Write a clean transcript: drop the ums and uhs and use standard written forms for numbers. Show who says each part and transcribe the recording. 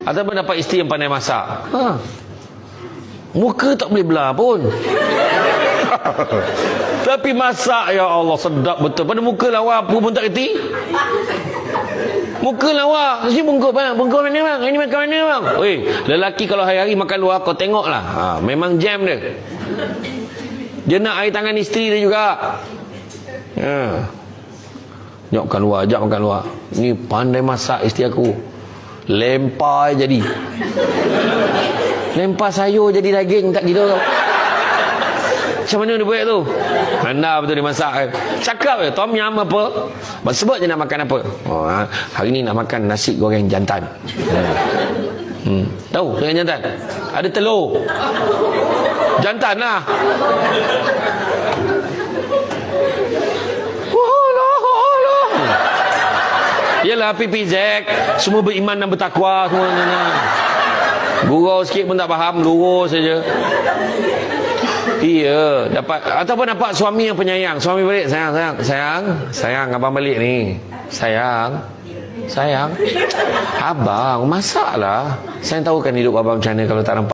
Speaker 1: Ataupun dapat isteri yang pandai masak. Muka tak boleh belah pun. Tapi masak, ya Allah, sedap betul. Pada muka lawa apa pun tak kerti. Muka lawa, mesti bungkuk bang. Bungkuk mana bang? Ini makan mana bang? Oi, lelaki kalau hari-hari makan luar, kau tengoklah. Memang jam dia. Dia nak air tangan isteri dia juga. Jom makan luar, jom makan luar. Ni pandai masak isteri aku. Lempar jadi. Lempar sayur jadi daging, tak kira tau. Macam mana dia buat tu? Anda betul dia masak kan? Cakap je, tom yum apa? Sebut je nak makan apa. Hari ni nak makan nasi goreng jantan. Tahu dengan jantan? Ada telur. Jantan lah. Yelah, PPZ semua beriman dan bertakwa semua. Gurau sikit pun tak faham, lurus saja. Iya, dapat ataupun dapat suami yang penyayang. Suami balik, sayang abang balik ni. Sayang. Abang, masaklah. Saya tahu kan hidup abang macam mana kalau tak nampak